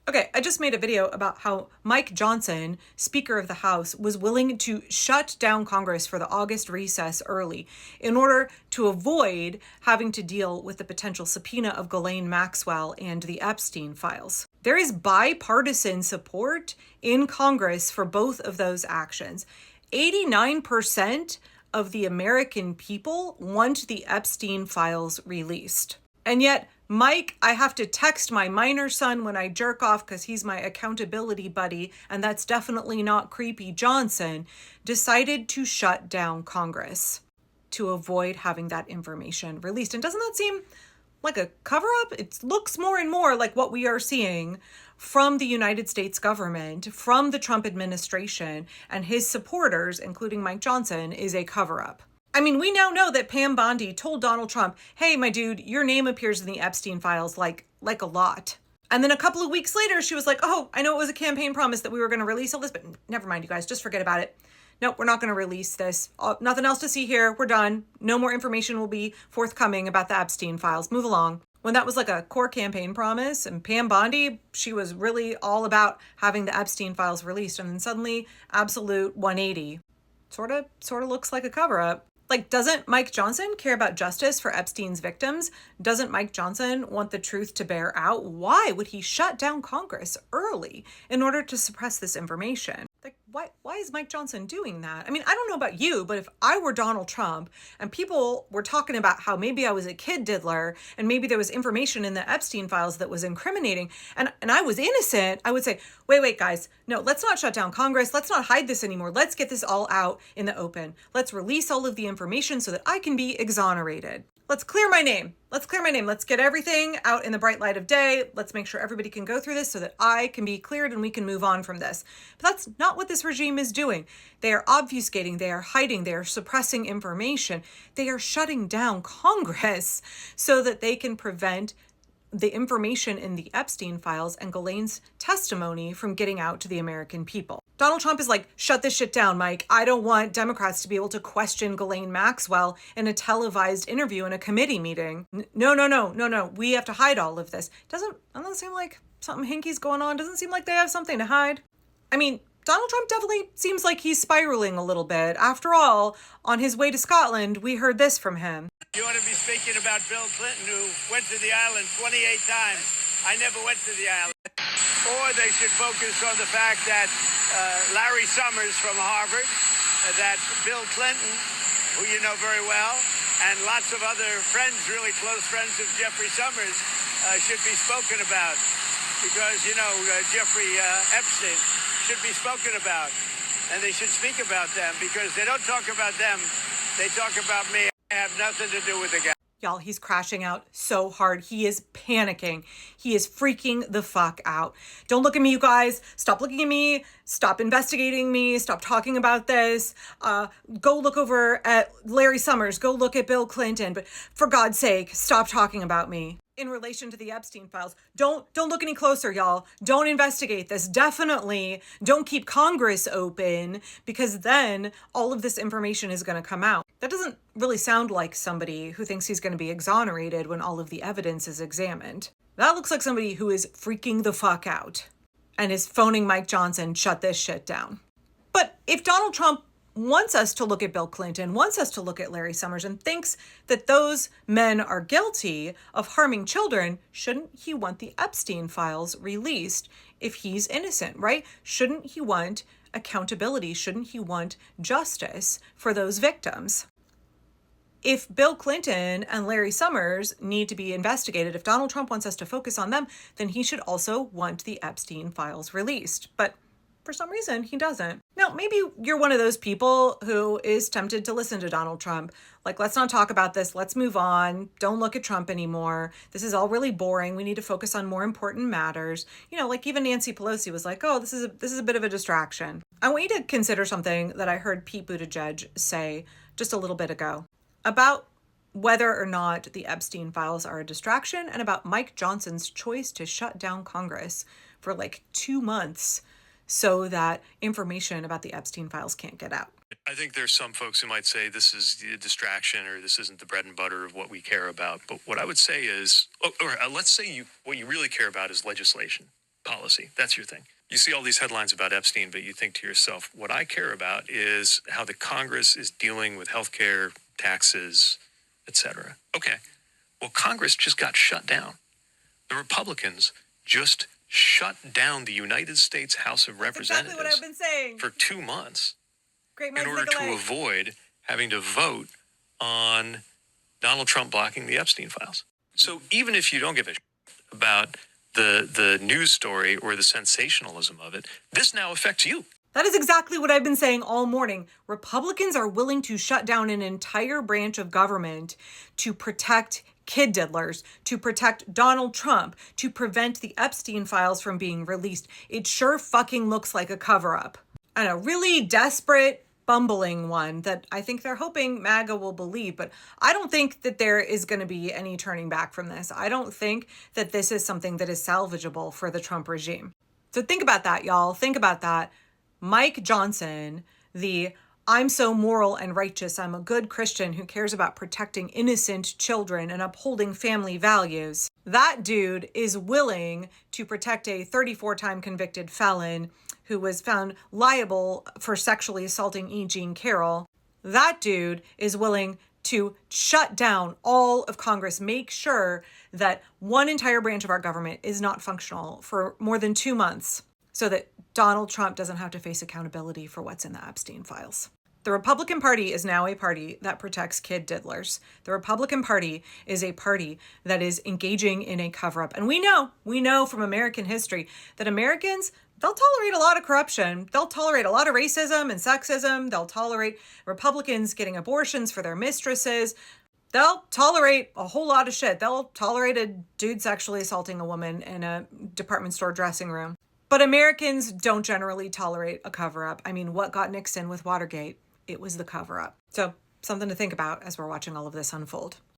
Okay, I just made a video about how Mike Johnson, Speaker of the House, was willing to shut down Congress for the August recess early in order to avoid having to deal with the potential subpoena of Ghislaine Maxwell and the Epstein files. There is bipartisan support in Congress for both of those actions. 89% of the American people want the Epstein files released. And yet, Mike, I have to text my minor son when I jerk off because he's my accountability buddy, and that's definitely not creepy Johnson, decided to shut down Congress to avoid having that information released. And doesn't that seem like a cover-up? It looks more and more like what we are seeing from the United States government, from the Trump administration, and his supporters, including Mike Johnson, is a cover-up. I mean, we now know that Pam Bondi told Donald Trump, hey, my dude, your name appears in the Epstein files like a lot. And then a couple of weeks later, she was like, oh, I know it was a campaign promise that we were going to release all this, but never mind, you guys, just forget about it. Nope, we're not going to release this. Nothing else to see here. We're done. No more information will be forthcoming about the Epstein files. Move along. When that was like a core campaign promise, and Pam Bondi, she was really all about having the Epstein files released. And then suddenly, absolute 180. Sort of looks like a cover-up. Like, doesn't Mike Johnson care about justice for Epstein's victims? Doesn't Mike Johnson want the truth to bear out? Why would he shut down Congress early in order to suppress this information? Like, why is Mike Johnson doing that? I mean, I don't know about you, but if I were Donald Trump and people were talking about how maybe I was a kid diddler and maybe there was information in the Epstein files that was incriminating and I was innocent, I would say, wait, guys, no, let's not shut down Congress. Let's not hide this anymore. Let's get this all out in the open. Let's release all of the information so that I can be exonerated. Let's clear my name. Let's get everything out in the bright light of day. Let's make sure everybody can go through this so that I can be cleared and we can move on from this. But that's not what this regime is doing. They are obfuscating, they are hiding, they are suppressing information. They are shutting down Congress so that they can prevent the information in the Epstein files and Ghislaine's testimony from getting out to the American people. Donald Trump is like, shut this shit down, Mike. I don't want Democrats to be able to question Ghislaine Maxwell in a televised interview in a committee meeting. No. We have to hide all of this. Doesn't seem like something hinky's going on? Doesn't seem like they have something to hide? I mean, Donald Trump definitely seems like he's spiraling a little bit. After all, on his way to Scotland, we heard this from him. You ought to be speaking about Bill Clinton, who went to the island 28 times. I never went to the island. Or they should focus on the fact that Larry Summers from Harvard, that Bill Clinton, who you know very well, and lots of other friends, really close friends of Jeffrey Summers, should be spoken about. Because, Jeffrey Epstein should be spoken about. And they should speak about them because they don't talk about them. They talk about me. I have nothing to do with the guy. Y'all, he's crashing out so hard. He is panicking. He is freaking the fuck out. Don't look at me, you guys. Stop looking at me. Stop investigating me. Stop talking about this. Go look over at Larry Summers. Go look at Bill Clinton. But for God's sake, stop talking about me. In relation to the Epstein files, don't look any closer, y'all. Don't investigate this. Definitely don't keep Congress open because then all of this information is going to come out. That doesn't really sound like somebody who thinks he's going to be exonerated when all of the evidence is examined. That looks like somebody who is freaking the fuck out and is phoning Mike Johnson, shut this shit down. But if Donald Trump wants us to look at Bill Clinton, wants us to look at Larry Summers, and thinks that those men are guilty of harming children, shouldn't he want the Epstein files released if he's innocent, right? Shouldn't he want accountability? Shouldn't he want justice for those victims? If Bill Clinton and Larry Summers need to be investigated, if Donald Trump wants us to focus on them, then he should also want the Epstein files released. But for some reason, he doesn't. Now, maybe you're one of those people who is tempted to listen to Donald Trump. Like, let's not talk about this. Let's move on. Don't look at Trump anymore. This is all really boring. We need to focus on more important matters. Like even Nancy Pelosi was like, oh, this is a bit of a distraction. I want you to consider something that I heard Pete Buttigieg say just a little bit ago about whether or not the Epstein files are a distraction and about Mike Johnson's choice to shut down Congress for like 2 months so that information about the Epstein files can't get out. I think there's some folks who might say this is a distraction or this isn't the bread and butter of what we care about. But what I would say is, let's say what you really care about is legislation. policy. That's your thing. You see all these headlines about Epstein, but you think to yourself, what I care about is how the Congress is dealing with healthcare, taxes, etc. Okay. Well, Congress just got shut down. The Republicans just shut down the United States House of Representatives exactly what I've been saying. for 2 months Great in minds order think to alike. avoid having to vote on Donald Trump blocking the Epstein files. So even if you don't give a shit about the news story or the sensationalism of it, this now affects you. That is exactly what I've been saying all morning. Republicans are willing to shut down an entire branch of government to protect kid diddlers, to protect Donald Trump, to prevent the Epstein files from being released. It sure fucking looks like a cover-up. And a really desperate, bumbling one that I think they're hoping MAGA will believe. But I don't think that there is going to be any turning back from this. I don't think that this is something that is salvageable for the Trump regime. So think about that, y'all. Think about that. Mike Johnson, the I'm so moral and righteous, I'm a good Christian who cares about protecting innocent children and upholding family values. That dude is willing to protect a 34-time convicted felon who was found liable for sexually assaulting E. Jean Carroll. That dude is willing to shut down all of Congress, make sure that one entire branch of our government is not functional for more than 2 months so that Donald Trump doesn't have to face accountability for what's in the Epstein files. The Republican Party is now a party that protects kid diddlers. The Republican Party is a party that is engaging in a cover-up. And we know from American history that Americans, they'll tolerate a lot of corruption. They'll tolerate a lot of racism and sexism. They'll tolerate Republicans getting abortions for their mistresses. They'll tolerate a whole lot of shit. They'll tolerate a dude sexually assaulting a woman in a department store dressing room. But Americans don't generally tolerate a cover-up. I mean, what got Nixon with Watergate? It was the cover-up. So something to think about as we're watching all of this unfold.